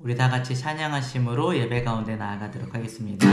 우리 다 같이 찬양하심으로 예배 가운데 나아가도록 하겠습니다.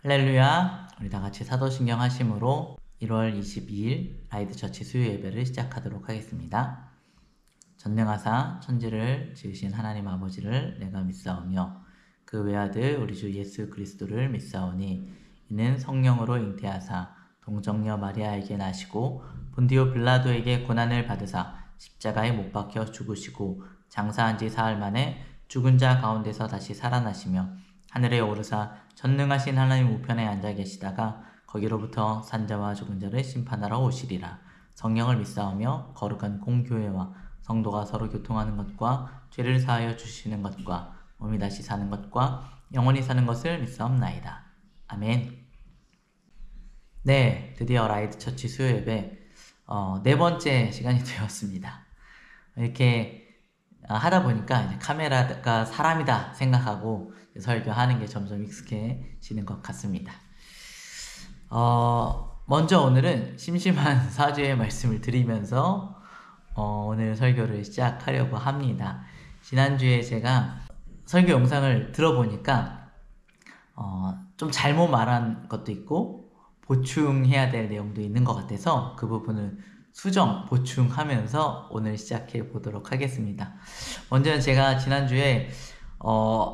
할렐루야. 우리 다 같이 사도신경 하심으로 1월 22일 라이드처치 수요 예배를 시작하도록 하겠습니다. 전능하사 천지를 지으신 하나님 아버지를 내가 믿사오며 그 외아들 우리 주 예수 그리스도를 믿사오니 이는 성령으로 잉태하사 동정녀 마리아에게 나시고 본디오 빌라도에게 고난을 받으사 십자가에 못 박혀 죽으시고 장사한 지 사흘 만에 죽은 자 가운데서 다시 살아나시며 하늘에 오르사 전능하신 하나님 우편에 앉아 계시다가 거기로부터 산자와 죽은 자를 심판하러 오시리라. 성령을 믿사오며 거룩한 공교회와 성도가 서로 교통하는 것과 죄를 사하여 주시는 것과 몸이 다시 사는 것과 영원히 사는 것을 믿사옵나이다. 아멘. 네, 드디어 라이드처치 수요 예배 네 번째 시간이 되었습니다. 이렇게 하다 보니까 이제 카메라가 사람이다 생각하고 설교하는 게 점점 익숙해지는 것 같습니다. 먼저 오늘은 심심한 사죄의 말씀을 드리면서 오늘 설교를 시작하려고 합니다. 지난주에 제가 설교 영상을 들어보니까 좀 잘못 말한 것도 있고 보충해야 될 내용도 있는 것 같아서 그 부분을 수정, 보충하면서 오늘 시작해 보도록 하겠습니다. 먼저는 제가 지난주에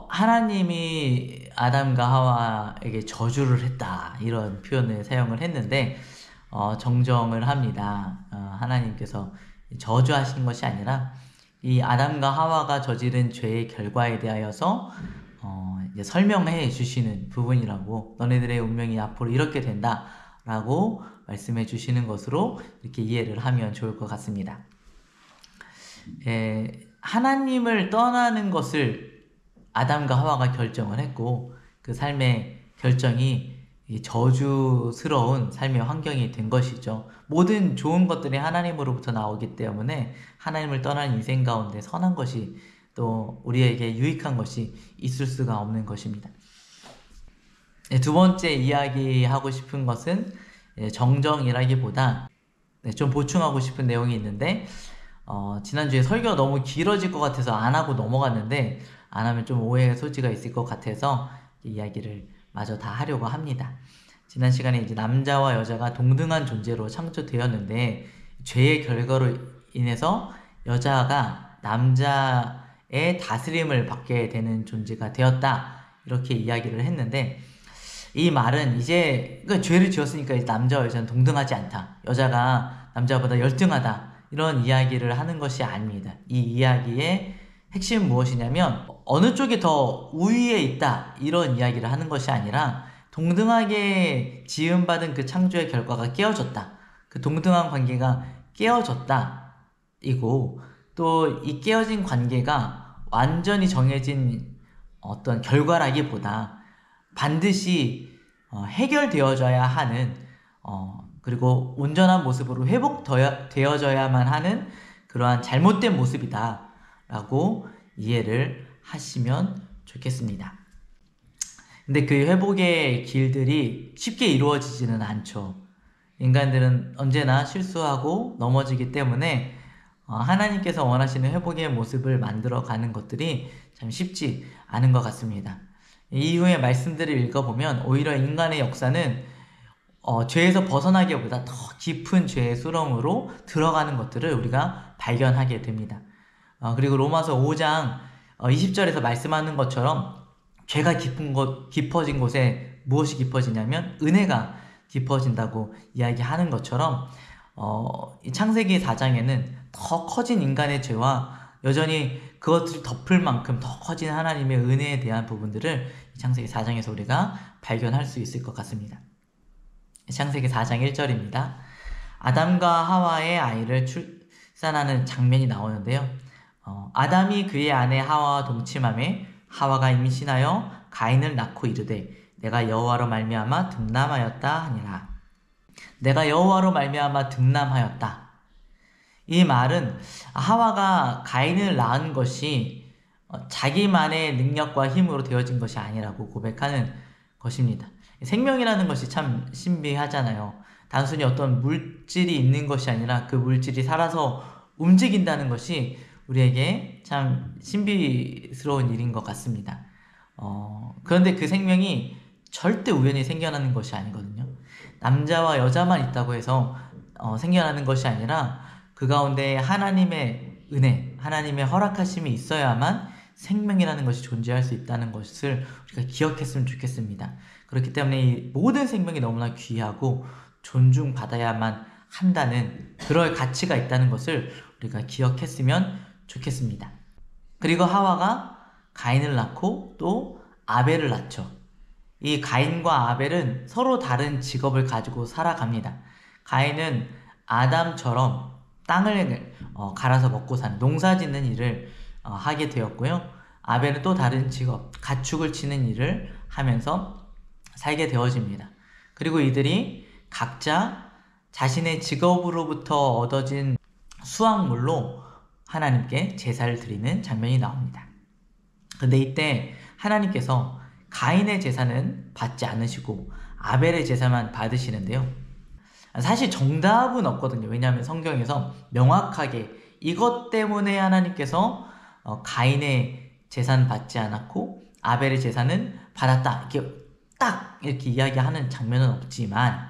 하나님이 아담과 하와에게 저주를 했다 이런 표현을 사용을 했는데 정정을 합니다. 하나님께서 저주하신 것이 아니라 이 아담과 하와가 저지른 죄의 결과에 대하여서 이제 설명해 주시는 부분이라고, 너네들의 운명이 앞으로 이렇게 된다 라고 말씀해 주시는 것으로 이렇게 이해를 하면 좋을 것 같습니다. 하나님을 떠나는 것을 아담과 하와가 결정을 했고 그 삶의 결정이 저주스러운 삶의 환경이 된 것이죠. 모든 좋은 것들이 하나님으로부터 나오기 때문에 하나님을 떠난 인생 가운데 선한 것이 또 우리에게 유익한 것이 있을 수가 없는 것입니다. 두 번째 이야기하고 싶은 것은 정정이라기보다 좀 보충하고 싶은 내용이 있는데 지난주에 설교가 너무 길어질 것 같아서 안 하고 넘어갔는데 안 하면 좀 오해의 소지가 있을 것 같아서 이야기를 마저 다 하려고 합니다. 지난 시간에 이제 남자와 여자가 동등한 존재로 창조되었는데 죄의 결과로 인해서 여자가 남자의 다스림을 받게 되는 존재가 되었다 이렇게 이야기를 했는데, 이 말은 이제 그러니까 죄를 지었으니까 이제 남자와 여자는 동등하지 않다, 여자가 남자보다 열등하다 이런 이야기를 하는 것이 아닙니다. 이 이야기의 핵심은 무엇이냐면 어느 쪽이 더 우위에 있다 이런 이야기를 하는 것이 아니라 동등하게 지음받은 그 창조의 결과가 깨어졌다, 그 동등한 관계가 깨어졌다 이고, 또 이 깨어진 관계가 완전히 정해진 어떤 결과라기보다 반드시 해결되어져야 하는 그리고 온전한 모습으로 회복되어져야만 하는 그러한 잘못된 모습이다 라고 이해를 하시면 좋겠습니다. 근데 그 회복의 길들이 쉽게 이루어지지는 않죠. 인간들은 언제나 실수하고 넘어지기 때문에 하나님께서 원하시는 회복의 모습을 만들어가는 것들이 참 쉽지 않은 것 같습니다. 이후의 말씀들을 읽어보면 오히려 인간의 역사는 죄에서 벗어나기보다 더 깊은 죄의 수렁으로 들어가는 것들을 우리가 발견하게 됩니다. 그리고 로마서 5장 20절에서 말씀하는 것처럼 죄가 깊어진 곳에 무엇이 깊어지냐면 은혜가 깊어진다고 이야기하는 것처럼 이 창세기 4장에는 더 커진 인간의 죄와 여전히 그것을 덮을 만큼 더 커진 하나님의 은혜에 대한 부분들을 창세기 4장에서 우리가 발견할 수 있을 것 같습니다. 창세기 4장 1절입니다. 아담과 하와의 아이를 출산하는 장면이 나오는데요. 아담이 그의 아내 하와와 동침하매 하와가 임신하여 가인을 낳고 이르되 내가 여호와로 말미암아 득남하였다 하니라. 내가 여호와로 말미암아 득남하였다. 이 말은 하와가 가인을 낳은 것이 자기만의 능력과 힘으로 되어진 것이 아니라고 고백하는 것입니다. 생명이라는 것이 참 신비하잖아요. 단순히 어떤 물질이 있는 것이 아니라 그 물질이 살아서 움직인다는 것이 우리에게 참 신비스러운 일인 것 같습니다. 그런데 그 생명이 절대 우연히 생겨나는 것이 아니거든요. 남자와 여자만 있다고 해서 생겨나는 것이 아니라 그 가운데 하나님의 은혜, 하나님의 허락하심이 있어야만 생명이라는 것이 존재할 수 있다는 것을 우리가 기억했으면 좋겠습니다. 그렇기 때문에 이 모든 생명이 너무나 귀하고 존중받아야만 한다는 그럴 가치가 있다는 것을 우리가 기억했으면 좋겠습니다. 그리고 하와가 가인을 낳고 또 아벨을 낳죠. 이 가인과 아벨은 서로 다른 직업을 가지고 살아갑니다. 가인은 아담처럼 땅을 갈아서 먹고 사는 농사 짓는 일을 하게 되었고요. 아벨은 또 다른 직업, 가축을 치는 일을 하면서 살게 되어집니다. 그리고 이들이 각자 자신의 직업으로부터 얻어진 수확물로 하나님께 제사를 드리는 장면이 나옵니다. 근데 이때 하나님께서 가인의 제사는 받지 않으시고 아벨의 제사만 받으시는데요. 사실 정답은 없거든요. 왜냐하면 성경에서 명확하게 이것 때문에 하나님께서 가인의 제사는 받지 않았고 아벨의 제사는 받았다. 이렇게 딱 이렇게 이야기하는 장면은 없지만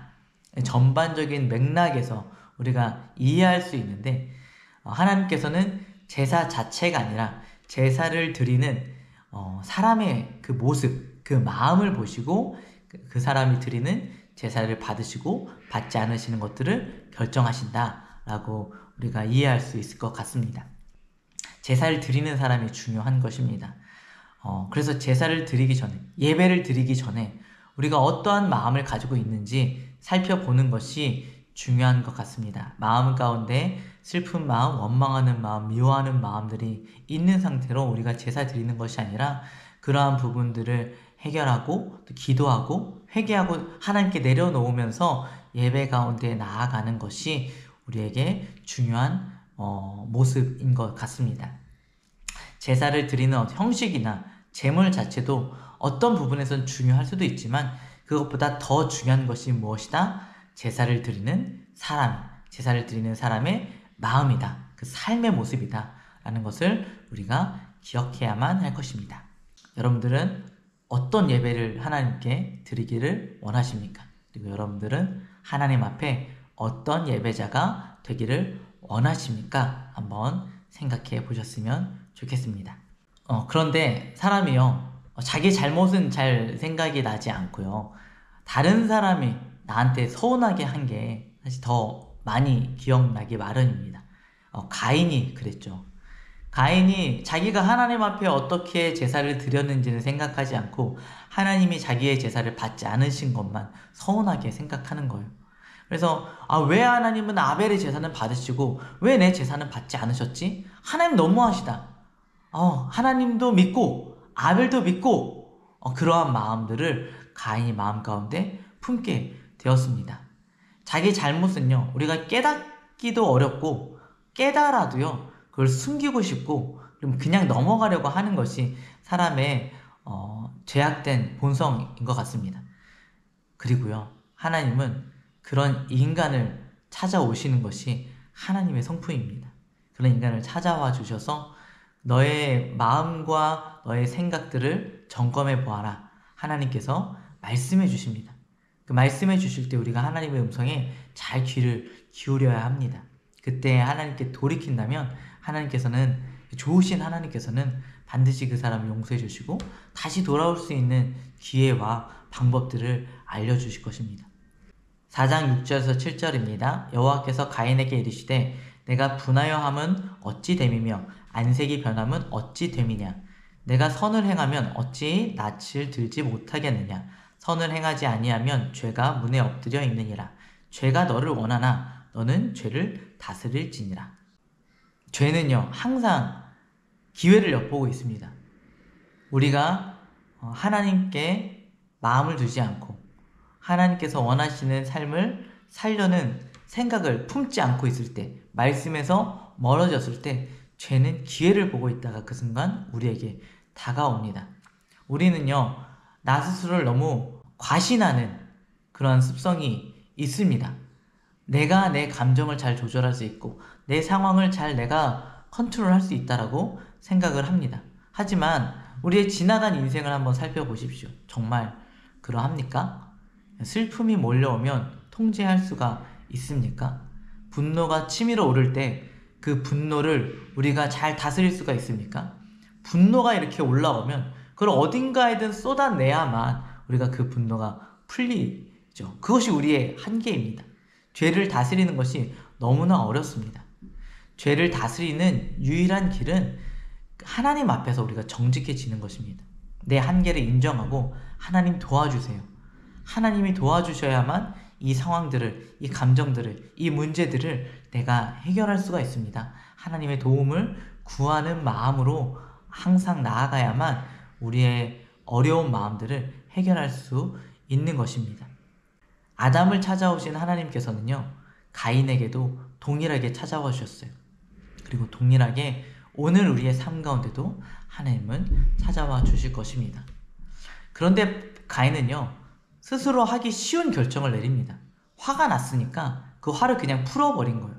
전반적인 맥락에서 우리가 이해할 수 있는데 하나님께서는 제사 자체가 아니라 제사를 드리는 사람의 그 모습, 그 마음을 보시고 그 사람이 드리는 제사를 받으시고 받지 않으시는 것들을 결정하신다라고 우리가 이해할 수 있을 것 같습니다. 제사를 드리는 사람이 중요한 것입니다. 그래서 제사를 드리기 전에, 예배를 드리기 전에 우리가 어떠한 마음을 가지고 있는지 살펴보는 것이 중요한 것 같습니다. 마음 가운데 슬픈 마음, 원망하는 마음, 미워하는 마음들이 있는 상태로 우리가 제사 드리는 것이 아니라 그러한 부분들을 해결하고 또 기도하고 회개하고 하나님께 내려놓으면서 예배 가운데 나아가는 것이 우리에게 중요한 모습인 것 같습니다. 제사를 드리는 형식이나 제물 자체도 어떤 부분에서는 중요할 수도 있지만 그것보다 더 중요한 것이 무엇이다? 제사를 드리는 사람, 제사를 드리는 사람의 마음이다. 그 삶의 모습이다. 라는 것을 우리가 기억해야만 할 것입니다. 여러분들은 어떤 예배를 하나님께 드리기를 원하십니까? 그리고 여러분들은 하나님 앞에 어떤 예배자가 되기를 원하십니까? 한번 생각해 보셨으면 좋겠습니다. 그런데 사람이요, 자기 잘못은 잘 생각이 나지 않고요. 다른 사람이 나한테 서운하게 한 게 사실 더 많이 기억나기 마련입니다. 가인이 그랬죠. 가인이 자기가 하나님 앞에 어떻게 제사를 드렸는지는 생각하지 않고 하나님이 자기의 제사를 받지 않으신 것만 서운하게 생각하는 거예요. 그래서 왜 하나님은 아벨의 제사는 받으시고 왜 내 제사는 받지 않으셨지? 하나님 너무하시다. 하나님도 믿고 아벨도 믿고 그러한 마음들을 가인이 마음 가운데 품게 되었습니다. 자기 잘못은요, 우리가 깨닫기도 어렵고 깨달아도요 그걸 숨기고 싶고 그냥 넘어가려고 하는 것이 사람의 죄악된 본성인 것 같습니다. 그리고요, 하나님은 그런 인간을 찾아오시는 것이 하나님의 성품입니다. 그런 인간을 찾아와 주셔서 너의 마음과 너의 생각들을 점검해 보아라. 하나님께서 말씀해 주십니다. 그 말씀해 주실 때 우리가 하나님의 음성에 잘 귀를 기울여야 합니다. 그때 하나님께 돌이킨다면 하나님께서는, 좋으신 하나님께서는 반드시 그 사람을 용서해 주시고 다시 돌아올 수 있는 기회와 방법들을 알려주실 것입니다. 4장 6절에서 7절입니다. 여호와께서 가인에게 이르시되 내가 분하여 함은 어찌 됨이며 안색이 변함은 어찌 됨이냐. 내가 선을 행하면 어찌 낯을 들지 못하겠느냐. 선을 행하지 아니하면 죄가 문에 엎드려 있느니라. 죄가 너를 원하나 너는 죄를 다스릴지니라. 죄는요, 항상 기회를 엿보고 있습니다. 우리가 하나님께 마음을 두지 않고 하나님께서 원하시는 삶을 살려는 생각을 품지 않고 있을 때, 말씀에서 멀어졌을 때 죄는 기회를 보고 있다가 그 순간 우리에게 다가옵니다. 우리는요, 나 스스로를 너무 과신하는 그런 습성이 있습니다. 내가 내 감정을 잘 조절할 수 있고 내 상황을 잘 내가 컨트롤할 수 있다라고 생각을 합니다. 하지만 우리의 지나간 인생을 한번 살펴보십시오. 정말 그러합니까? 슬픔이 몰려오면 통제할 수가 있습니까? 분노가 치밀어 오를 때 그 분노를 우리가 잘 다스릴 수가 있습니까? 분노가 이렇게 올라오면 그걸 어딘가에든 쏟아내야만 우리가 그 분노가 풀리죠. 그것이 우리의 한계입니다. 죄를 다스리는 것이 너무나 어렵습니다. 죄를 다스리는 유일한 길은 하나님 앞에서 우리가 정직해지는 것입니다. 내 한계를 인정하고 하나님 도와주세요. 하나님이 도와주셔야만 이 상황들을, 이 감정들을, 이 문제들을 내가 해결할 수가 있습니다. 하나님의 도움을 구하는 마음으로 항상 나아가야만 우리의 어려운 마음들을 해결할 수 있는 것입니다. 아담을 찾아오신 하나님께서는요, 가인에게도 동일하게 찾아와 주셨어요. 그리고 동일하게 오늘 우리의 삶 가운데도 하나님은 찾아와 주실 것입니다. 그런데 가인은요, 스스로 하기 쉬운 결정을 내립니다. 화가 났으니까 그 화를 그냥 풀어버린 거예요.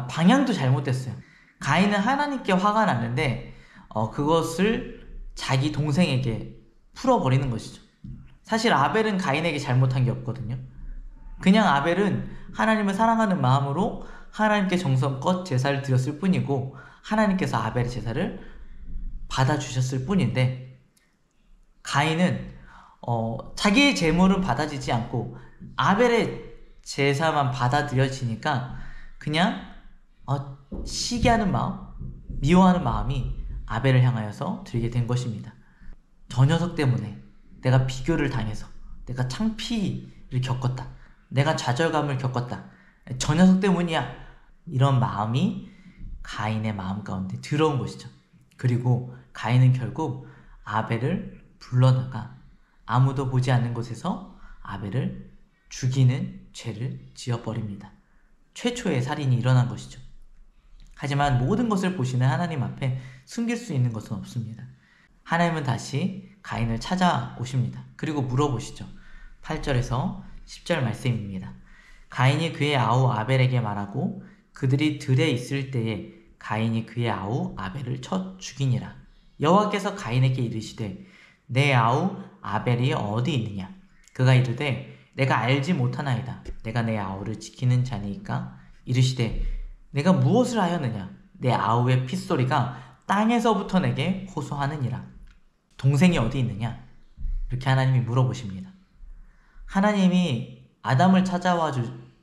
방향도 잘못됐어요. 가인은 하나님께 화가 났는데 그것을 자기 동생에게 풀어버리는 것이죠. 사실 아벨은 가인에게 잘못한 게 없거든요. 그냥 아벨은 하나님을 사랑하는 마음으로 하나님께 정성껏 제사를 드렸을 뿐이고 하나님께서 아벨의 제사를 받아주셨을 뿐인데, 가인은 자기의 제물은 받아지지 않고 아벨의 제사만 받아들여지니까 그냥 시기하는 마음, 미워하는 마음이 아벨을 향하여서 들게 된 것입니다. 저 녀석 때문에 내가 비교를 당해서 내가 창피를 겪었다, 내가 좌절감을 겪었다, 저 녀석 때문이야, 이런 마음이 가인의 마음 가운데 들어온 것이죠. 그리고 가인은 결국 아벨을 불러다가 아무도 보지 않는 곳에서 아벨을 죽이는 죄를 지어버립니다. 최초의 살인이 일어난 것이죠. 하지만 모든 것을 보시는 하나님 앞에 숨길 수 있는 것은 없습니다. 하나님은 다시 가인을 찾아오십니다. 그리고 물어보시죠. 8절에서 10절 말씀입니다. 가인이 그의 아우 아벨에게 말하고 그들이 들에 있을 때에 가인이 그의 아우 아벨을 쳐 죽이니라. 여호와께서 가인에게 이르시되 내 아우 아벨이 어디 있느냐? 그가 이르되 내가 알지 못하나이다. 내가 내 아우를 지키는 자니까. 이르시되 내가 무엇을 하였느냐? 내 아우의 핏소리가 땅에서부터 내게 호소하느니라. 동생이 어디 있느냐? 이렇게 하나님이 물어보십니다. 하나님이 아담을 찾아와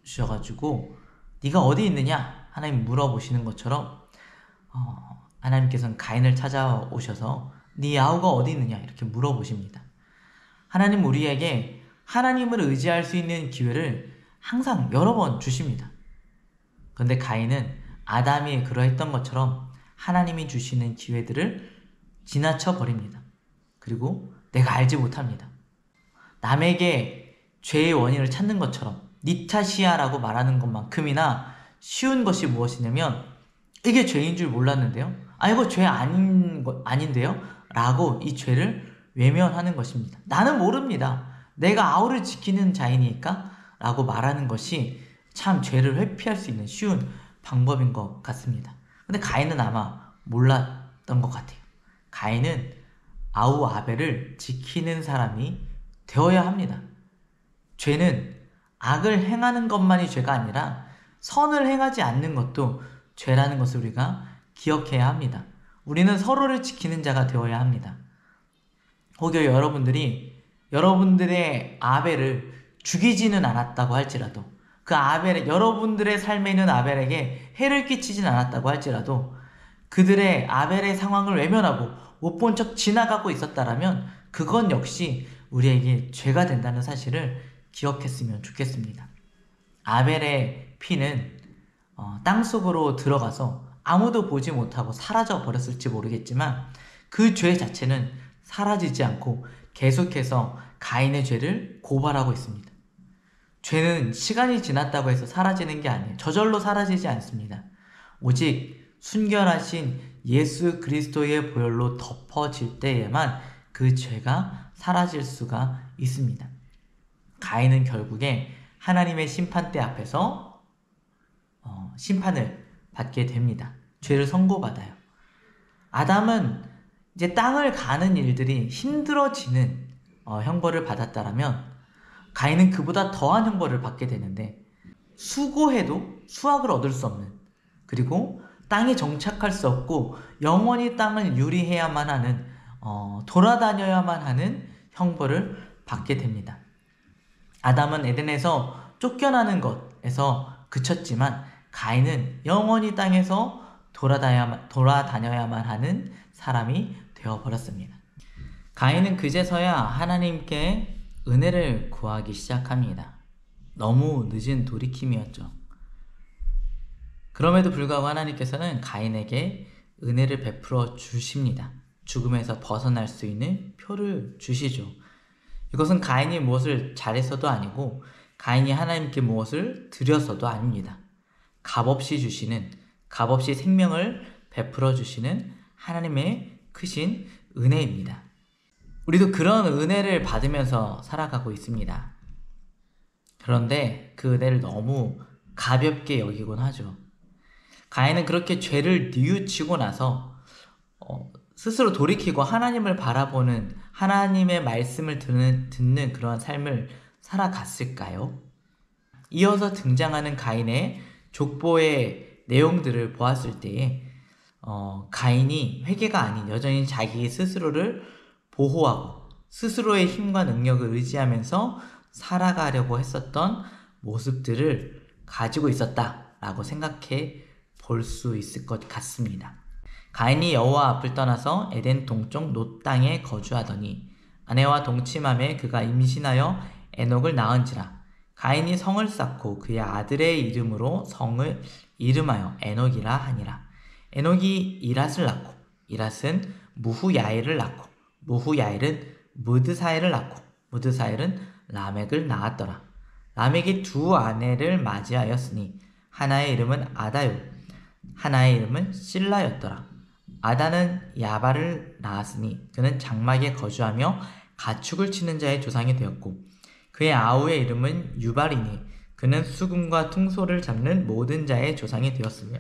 주셔가지고 네가 어디 있느냐? 하나님 물어보시는 것처럼 하나님께서는 가인을 찾아오셔서 네 아우가 어디 있느냐? 이렇게 물어보십니다. 하나님 우리에게 하나님을 의지할 수 있는 기회를 항상 여러 번 주십니다. 그런데 가인은 아담이 그러했던 것처럼 하나님이 주시는 기회들을 지나쳐 버립니다. 그리고 내가 알지 못합니다. 남에게 죄의 원인을 찾는 것처럼 니 탓이야 라고 말하는 것만큼이나 쉬운 것이 무엇이냐면 이게 죄인 줄 몰랐는데요? 이거 죄 아닌데요? 라고 이 죄를 외면하는 것입니다. 나는 모릅니다. 내가 아우를 지키는 자이니까 라고 말하는 것이 참 죄를 회피할 수 있는 쉬운 방법인 것 같습니다. 근데 가인은 아마 몰랐던 것 같아요. 가인은 아우 아벨을 지키는 사람이 되어야 합니다. 죄는 악을 행하는 것만이 죄가 아니라 선을 행하지 않는 것도 죄라는 것을 우리가 기억해야 합니다. 우리는 서로를 지키는 자가 되어야 합니다. 혹여 여러분들의 아벨을 죽이지는 않았다고 할지라도, 그 여러분들의 삶에 있는 아벨에게 해를 끼치진 않았다고 할지라도 그들의 아벨의 상황을 외면하고 못 본 척 지나가고 있었다라면 그건 역시 우리에게 죄가 된다는 사실을 기억했으면 좋겠습니다. 아벨의 피는 땅속으로 들어가서 아무도 보지 못하고 사라져 버렸을지 모르겠지만 그 죄 자체는 사라지지 않고 계속해서 가인의 죄를 고발하고 있습니다. 죄는 시간이 지났다고 해서 사라지는 게 아니에요. 저절로 사라지지 않습니다. 오직 순결하신 예수 그리스도의 보혈로 덮어질 때에만 그 죄가 사라질 수가 있습니다. 가인은 결국에 하나님의 심판대 앞에서 심판을 받게 됩니다. 죄를 선고받아요. 아담은 이제 땅을 가는 일들이 힘들어지는 형벌을 받았다라면 가인은 그보다 더한 형벌을 받게 되는데, 수고해도 수확을 얻을 수 없는, 그리고 땅에 정착할 수 없고 영원히 땅을 유리해야만 하는, 돌아다녀야만 하는 형벌을 받게 됩니다. 아담은 에덴에서 쫓겨나는 것에서 그쳤지만 가인은 영원히 땅에서 돌아다녀야만 하는 사람이 되어버렸습니다. 가인은 그제서야 하나님께 은혜를 구하기 시작합니다. 너무 늦은 돌이킴이었죠. 그럼에도 불구하고 하나님께서는 가인에게 은혜를 베풀어 주십니다. 죽음에서 벗어날 수 있는 표를 주시죠. 이것은 가인이 무엇을 잘해서도 아니고 가인이 하나님께 무엇을 드려서도 아닙니다. 값없이 주시는, 값없이 생명을 베풀어 주시는 하나님의 크신 은혜입니다. 우리도 그런 은혜를 받으면서 살아가고 있습니다. 그런데 그 은혜를 너무 가볍게 여기곤 하죠. 가인은 그렇게 죄를 뉘우치고 나서 스스로 돌이키고 하나님을 바라보는, 하나님의 말씀을 듣는 그러한 삶을 살아갔을까요? 이어서 등장하는 가인의 족보의 내용들을 보았을 때에 가인이 회개가 아닌 여전히 자기 스스로를 보호하고 스스로의 힘과 능력을 의지하면서 살아가려고 했었던 모습들을 가지고 있었다라고 생각해 볼 수 있을 것 같습니다. 가인이 여호와 앞을 떠나서 에덴 동쪽 놋 땅에 거주하더니 아내와 동침함에 그가 임신하여 에녹을 낳은지라. 가인이 성을 쌓고 그의 아들의 이름으로 성을 이름하여 에녹이라 하니라. 에녹이 이랏을 낳고 이랏은 무후야엘을 낳고 무후야엘은 무드사엘을 낳고 무드사엘은 라멕을 낳았더라. 라멕이 두 아내를 맞이하였으니 하나의 이름은 아다요 하나의 이름은 실라였더라. 아다는 야발을 낳았으니 그는 장막에 거주하며 가축을 치는 자의 조상이 되었고 그의 아우의 이름은 유발이니 그는 수금과 퉁소를 잡는 모든 자의 조상이 되었으며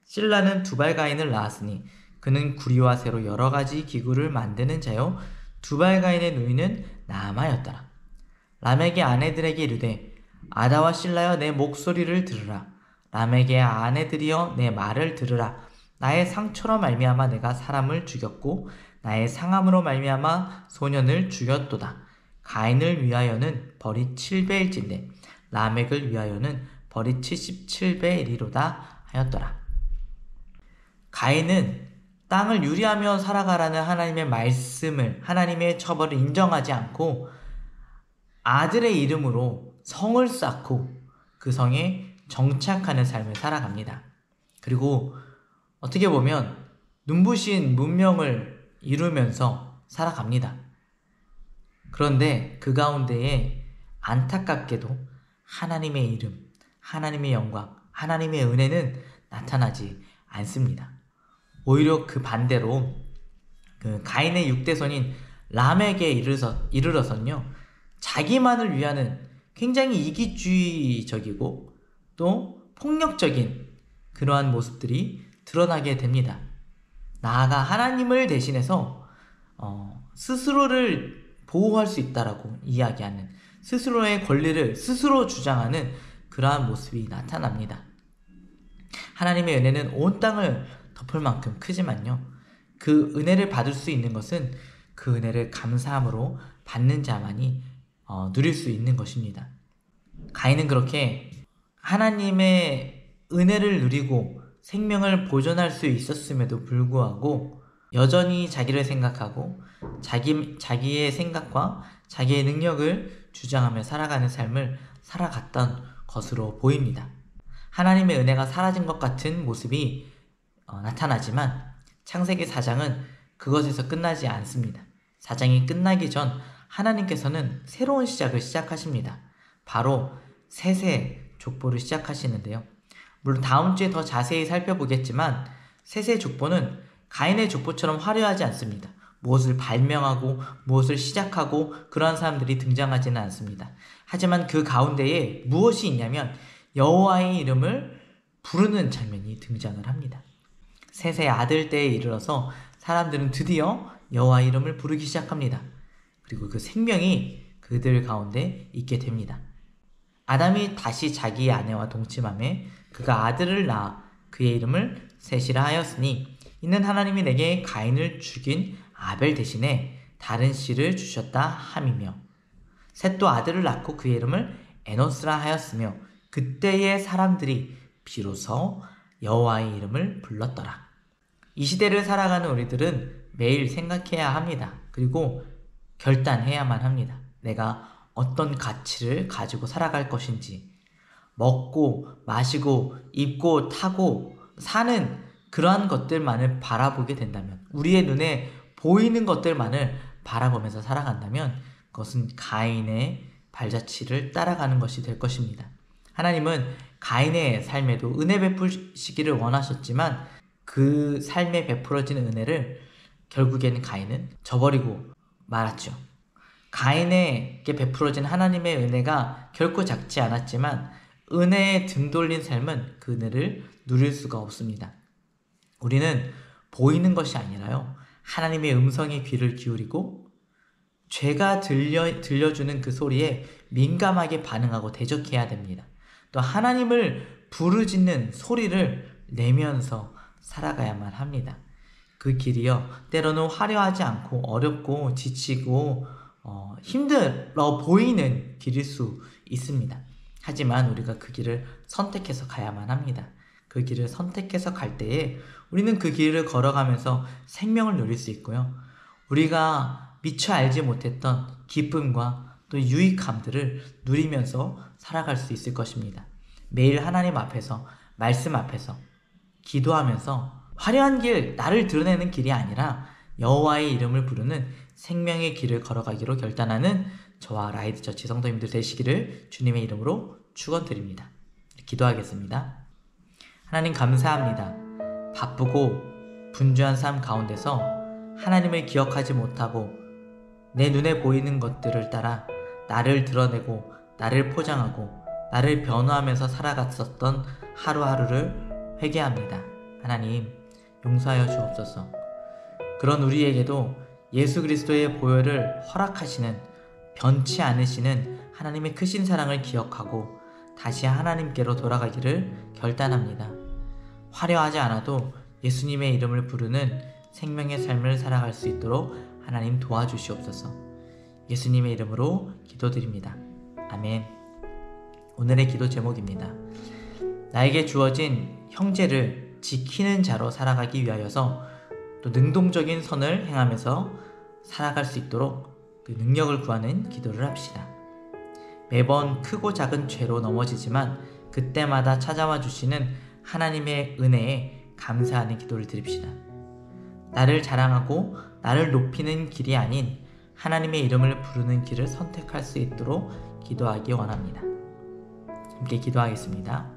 실라는 두발가인을 낳았으니 그는 구리와 새로 여러 가지 기구를 만드는 자요 두발가인의 누이는 나아마였더라. 라멕의 아내들에게 이르되 아다와 실라여 내 목소리를 들으라. 라멕의 아내들이여 내 말을 들으라. 나의 상처로 말미암아 내가 사람을 죽였고 나의 상함으로 말미암아 소년을 죽였도다. 가인을 위하여는 벌이 7배일진데 라멕을 위하여는 벌이 77배이리로다 하였더라. 가인은 땅을 유리하며 살아가라는 하나님의 말씀을, 하나님의 처벌을 인정하지 않고 아들의 이름으로 성을 쌓고 그 성에 정착하는 삶을 살아갑니다. 그리고 어떻게 보면 눈부신 문명을 이루면서 살아갑니다. 그런데 그 가운데에 안타깝게도 하나님의 이름, 하나님의 영광, 하나님의 은혜는 나타나지 않습니다. 오히려 그 반대로 그 가인의 6대손인 라멕에 이르러서는요, 자기만을 위하는 굉장히 이기주의적이고 또 폭력적인 그러한 모습들이 드러나게 됩니다. 나아가 하나님을 대신해서 스스로를 보호할 수 있다라고 이야기하는, 스스로의 권리를 스스로 주장하는 그러한 모습이 나타납니다. 하나님의 은혜는 온 땅을 덮을 만큼 크지만요, 그 은혜를 받을 수 있는 것은 그 은혜를 감사함으로 받는 자만이 누릴 수 있는 것입니다. 가인은 그렇게 하나님의 은혜를 누리고 생명을 보존할 수 있었음에도 불구하고 여전히 자기를 생각하고 자기의 생각과 자기의 능력을 주장하며 살아가는 삶을 살아갔던 것으로 보입니다. 하나님의 은혜가 사라진 것 같은 모습이 나타나지만 창세기 4장은 그것에서 끝나지 않습니다. 4장이 끝나기 전 하나님께서는 새로운 시작을 시작하십니다. 바로 셋의 족보를 시작하시는데요. 물론 다음 주에 더 자세히 살펴보겠지만 셋의 족보는 가인의 족보처럼 화려하지 않습니다. 무엇을 발명하고 무엇을 시작하고 그러한 사람들이 등장하지는 않습니다. 하지만 그 가운데에 무엇이 있냐면 여호와의 이름을 부르는 장면이 등장을 합니다. 셋의 아들 때에 이르러서 사람들은 드디어 여호와의 이름을 부르기 시작합니다. 그리고 그 생명이 그들 가운데 있게 됩니다. 아담이 다시 자기의 아내와 동침함에 그가 아들을 낳아 그의 이름을 셋이라 하였으니 이는 하나님이 내게 가인을 죽인 아벨 대신에 다른 씨를 주셨다 함이며, 셋도 아들을 낳고 그의 이름을 에노스라 하였으며 그때의 사람들이 비로소 여호와의 이름을 불렀더라. 이 시대를 살아가는 우리들은 매일 생각해야 합니다. 그리고 결단해야만 합니다. 내가 어떤 가치를 가지고 살아갈 것인지, 먹고 마시고 입고 타고 사는 그러한 것들만을 바라보게 된다면, 우리의 눈에 보이는 것들만을 바라보면서 살아간다면 그것은 가인의 발자취를 따라가는 것이 될 것입니다. 하나님은 가인의 삶에도 은혜 베푸시기를 원하셨지만 그 삶에 베풀어진 은혜를 결국에는 가인은 저버리고 말았죠. 가인에게 베풀어진 하나님의 은혜가 결코 작지 않았지만 은혜에 등 돌린 삶은 그 은혜를 누릴 수가 없습니다. 우리는 보이는 것이 아니라요, 하나님의 음성에 귀를 기울이고 죄가 들려주는 그 소리에 민감하게 반응하고 대적해야 됩니다. 또 하나님을 부르짖는 소리를 내면서 살아가야만 합니다. 그 길이요, 때로는 화려하지 않고 어렵고 지치고 힘들어 보이는 길일 수 있습니다. 하지만 우리가 그 길을 선택해서 가야만 합니다. 그 길을 선택해서 갈 때에 우리는 그 길을 걸어가면서 생명을 누릴 수 있고요, 우리가 미처 알지 못했던 기쁨과 또 유익함들을 누리면서 살아갈 수 있을 것입니다. 매일 하나님 앞에서, 말씀 앞에서 기도하면서 화려한 길, 나를 드러내는 길이 아니라 여호와의 이름을 부르는 생명의 길을 걸어가기로 결단하는 저와 라이드 처치 성도님들 되시기를 주님의 이름으로 축원드립니다. 기도하겠습니다. 하나님 감사합니다. 바쁘고 분주한 삶 가운데서 하나님을 기억하지 못하고 내 눈에 보이는 것들을 따라 나를 드러내고 나를 포장하고 나를 변호하면서 살아갔었던 하루하루를 회개합니다. 하나님 용서하여 주옵소서. 그런 우리에게도 예수 그리스도의 보혈을 허락하시는, 변치 않으시는 하나님의 크신 사랑을 기억하고 다시 하나님께로 돌아가기를 결단합니다. 화려하지 않아도 예수님의 이름을 부르는 생명의 삶을 살아갈 수 있도록 하나님 도와주시옵소서. 예수님의 이름으로 기도드립니다. 아멘. 오늘의 기도 제목입니다. 나에게 주어진 형제를 지키는 자로 살아가기 위하여서 또 능동적인 선을 행하면서 살아갈 수 있도록 그 능력을 구하는 기도를 합시다. 매번 크고 작은 죄로 넘어지지만 그때마다 찾아와 주시는 하나님의 은혜에 감사하는 기도를 드립시다. 나를 자랑하고 나를 높이는 길이 아닌 하나님의 이름을 부르는 길을 선택할 수 있도록 기도하기 원합니다. 함께 기도하겠습니다.